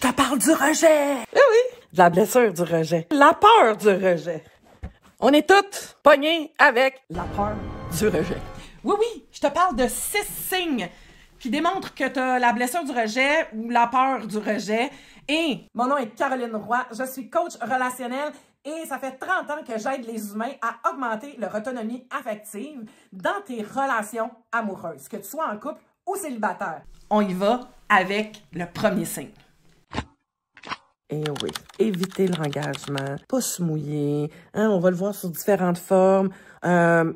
te parle du rejet. Eh oui, de la blessure du rejet. La peur du rejet. On est toutes pognées avec la peur du rejet. Oui, je te parle de 6 signes qui démontrent que tu as la blessure du rejet ou la peur du rejet. Et mon nom est Caroline Roy, je suis coach relationnel et ça fait 30 ans que j'aide les humains à augmenter leur autonomie affective dans tes relations amoureuses, que tu sois en couple ou célibataire. On y va avec le premier signe. Et oui, éviter l'engagement, pas se mouiller, hein, on va le voir sous différentes formes,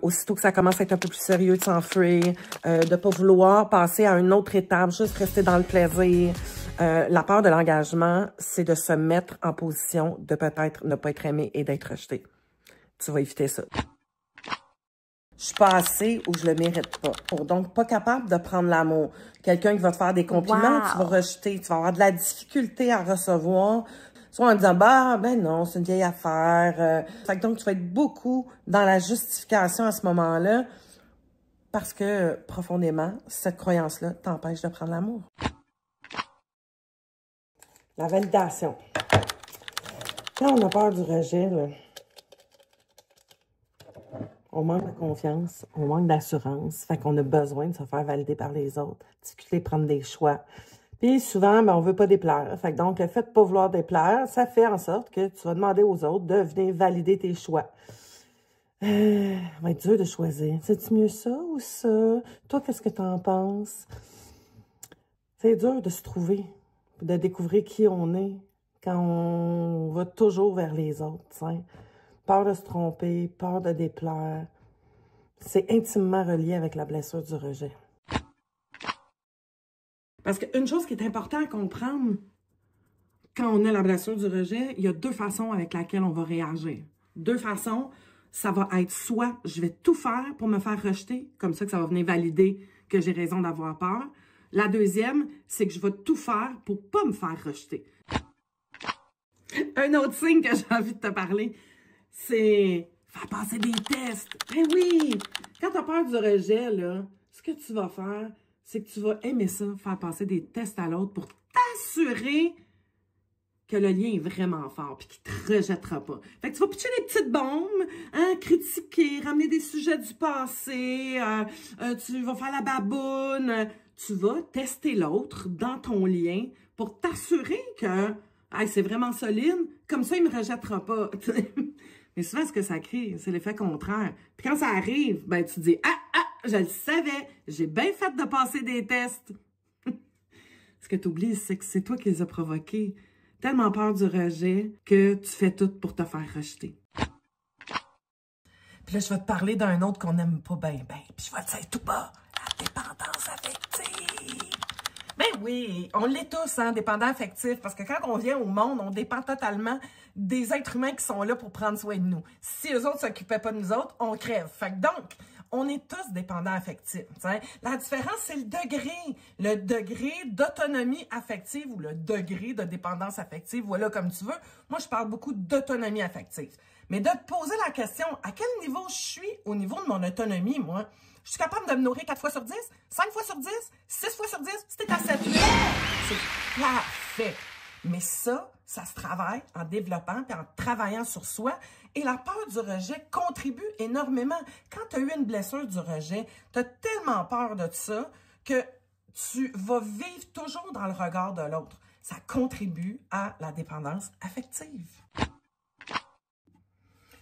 aussitôt que ça commence à être un peu plus sérieux, de s'enfuir, de pas vouloir passer à une autre étape, juste rester dans le plaisir. La peur de l'engagement, c'est de se mettre en position de peut-être ne pas être aimé et d'être rejeté. Tu vas éviter ça. Je suis pas assez ou je le mérite pas. Donc, pas capable de prendre l'amour. Quelqu'un qui va te faire des compliments, tu vas rejeter. Tu vas avoir de la difficulté à recevoir. Soit en disant, ben non, c'est une vieille affaire. Fait que donc, tu vas être beaucoup dans la justification à ce moment-là parce que, profondément, cette croyance-là t'empêche de prendre l'amour. La validation. Quand on a peur du rejet, là, on manque de confiance, on manque d'assurance, fait qu'on a besoin de se faire valider par les autres, difficulté de prendre des choix. Puis souvent, ben, on veut pas déplaire. Fait que donc, le fait de pas vouloir déplaire, ça fait en sorte que tu vas demander aux autres de venir valider tes choix. Ça va être dur de choisir. C'est-tu mieux ça ou ça? Toi, qu'est-ce que t'en penses? C'est dur de se trouver, de découvrir qui on est quand on va toujours vers les autres, t'sais. Peur de se tromper, peur de déplaire. C'est intimement relié avec la blessure du rejet. Parce qu'une chose qui est importante à comprendre, quand on a la blessure du rejet, il y a 2 façons avec lesquelles on va réagir. 2 façons, ça va être soit je vais tout faire pour me faire rejeter, comme ça que ça va venir valider que j'ai raison d'avoir peur. La deuxième, c'est que je vais tout faire pour pas me faire rejeter. Un autre signe que j'ai envie de te parler, c'est faire passer des tests. Ben oui! Quand tu as peur du rejet, là, ce que tu vas faire, c'est que tu vas aimer ça, faire passer des tests à l'autre pour t'assurer que le lien est vraiment fort puis qu'il te rejettera pas. Fait que tu vas pitcher des petites bombes, hein, critiquer, ramener des sujets du passé, tu vas faire la baboune. Tu vas tester l'autre dans ton lien pour t'assurer que hey, c'est vraiment solide, comme ça il me rejettera pas. Mais souvent, ce que ça crée, c'est l'effet contraire. Puis quand ça arrive, ben tu dis « Ah, je le savais, j'ai bien fait de passer des tests. » Ce que tu oublies, c'est que c'est toi qui les as provoqués. Tellement peur du rejet que tu fais tout pour te faire rejeter. Puis là, je vais te parler d'un autre qu'on n'aime pas bien. Puis je vais te dire tout bas, la dépendance affective. Ben oui, on l'est tous, hein, dépendants affectifs, parce que quand on vient au monde, on dépend totalement des êtres humains qui sont là pour prendre soin de nous. Si eux autres ne s'occupaient pas de nous autres, on crève. Fait que donc, on est tous dépendants affectifs. T'sais. La différence, c'est le degré d'autonomie affective ou le degré de dépendance affective, voilà comme tu veux. Moi, je parle beaucoup d'autonomie affective. Mais de te poser la question, à quel niveau je suis au niveau de mon autonomie, moi? Je suis capable de me nourrir 4 fois sur 10, 5 fois sur 10, 6 fois sur 10, c'était à 7 8. C'est parfait. Mais ça se travaille en développant et en travaillant sur soi. Et la peur du rejet contribue énormément. Quand tu as eu une blessure du rejet, tu as tellement peur de ça que tu vas vivre toujours dans le regard de l'autre. Ça contribue à la dépendance affective. Tu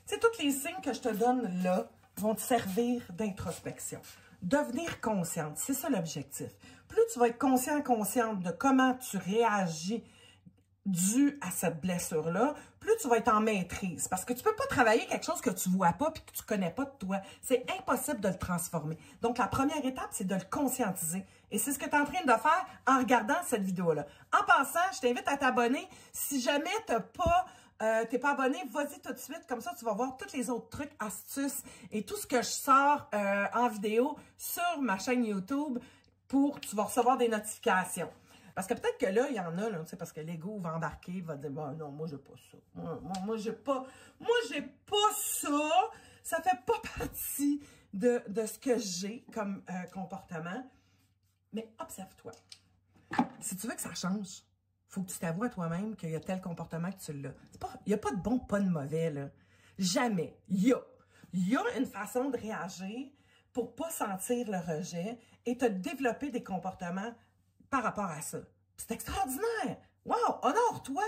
sais, tous les signes que je te donne là vont te servir d'introspection. Devenir consciente, c'est ça l'objectif. Plus tu vas être consciente de comment tu réagis dû à cette blessure-là, plus tu vas être en maîtrise. Parce que tu ne peux pas travailler quelque chose que tu ne vois pas et que tu ne connais pas de toi. C'est impossible de le transformer. Donc, la première étape, c'est de le conscientiser. Et c'est ce que tu es en train de faire en regardant cette vidéo-là. En passant, je t'invite à t'abonner. Si jamais tu n'es pas abonné, vas-y tout de suite. Comme ça, tu vas voir tous les autres trucs, astuces et tout ce que je sors en vidéo sur ma chaîne YouTube tu vas recevoir des notifications. Parce que peut-être que là, il y en a, là, parce que l'ego va embarquer, il va dire, bon, non, moi, j'ai pas ça. Moi, j'ai pas ça. Ça fait pas partie de ce que j'ai comme comportement. Mais observe-toi. Si tu veux que ça change, faut que tu t'avoues à toi-même qu'il y a tel comportement que tu l'as. Il n'y a pas de bon, pas de mauvais, là. Jamais. Il y a une façon de réagir pour pas sentir le rejet et te développer des comportements par rapport à ça. C'est extraordinaire! Wow! Honore-toi!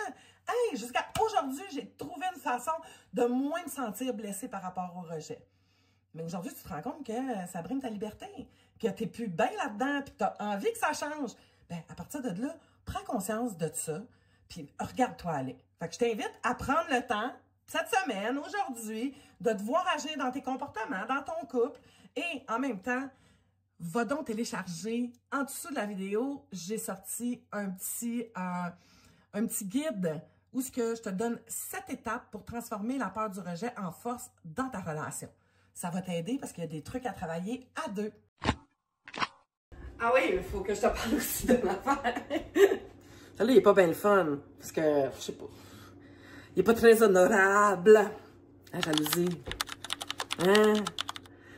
Hey, jusqu'à aujourd'hui, j'ai trouvé une façon de moins me sentir blessée par rapport au rejet. Mais aujourd'hui, tu te rends compte que ça brime ta liberté, que tu n'es plus bien là-dedans, puis que tu as envie que ça change. Bien, à partir de là, prends conscience de ça, puis regarde-toi aller. Fait que je t'invite à prendre le temps, cette semaine, aujourd'hui, de te voir agir dans tes comportements, dans ton couple, et en même temps, va donc télécharger. En dessous de la vidéo, j'ai sorti un petit guide où je te donne 7 étapes pour transformer la peur du rejet en force dans ta relation. Ça va t'aider parce qu'il y a des trucs à travailler à 2. Ah oui, il faut que je te parle aussi de ma affaire. Celle-là, il est pas bien le fun. Parce que, je sais pas, il est pas très honorable. La jalousie. Hein?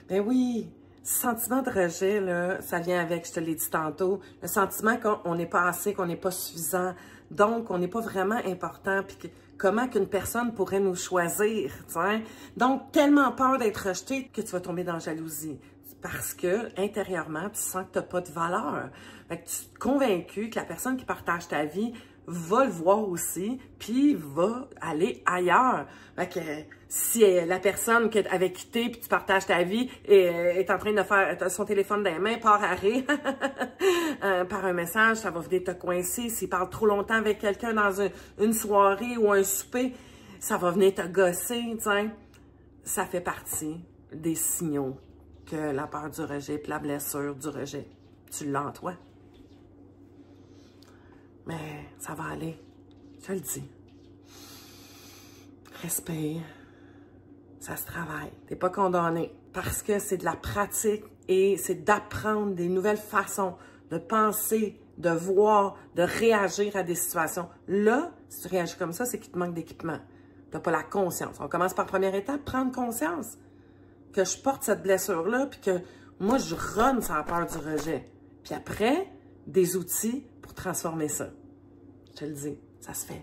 Ben oui. Sentiment de rejet, là, ça vient avec, je te l'ai dit tantôt, le sentiment qu'on n'est pas assez, qu'on n'est pas suffisant, donc on n'est pas vraiment important, puis comment qu'une personne pourrait nous choisir, t'sais? Donc, tellement peur d'être rejeté que tu vas tomber dans la jalousie. Parce que, intérieurement, tu sens que tu n'as pas de valeur. Fait que tu es convaincu que la personne qui partage ta vie va le voir aussi, puis va aller ailleurs. Fait que si la personne avec qui t'es, puis tu partages ta vie, est en train de faire son téléphone dans les mains, part arrêt, par un message, ça va venir te coincer. S'il parle trop longtemps avec quelqu'un dans une soirée ou un souper, ça va venir te gosser, t'sais. Ça fait partie des signaux que la peur du rejet, puis la blessure du rejet, tu l'as en toi. Mais ça va aller, je te le dis. Respire, ça se travaille. T'es pas condamné parce que c'est de la pratique et c'est d'apprendre des nouvelles façons de penser, de voir, de réagir à des situations. Là, si tu réagis comme ça, c'est qu'il te manque d'équipement. T'as pas la conscience. On commence par première étape, prendre conscience que je porte cette blessure-là, puis que moi, je run sans peur du rejet. Puis après, des outils pour transformer ça. Je te le dis, ça se fait.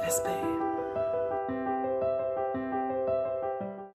Respire.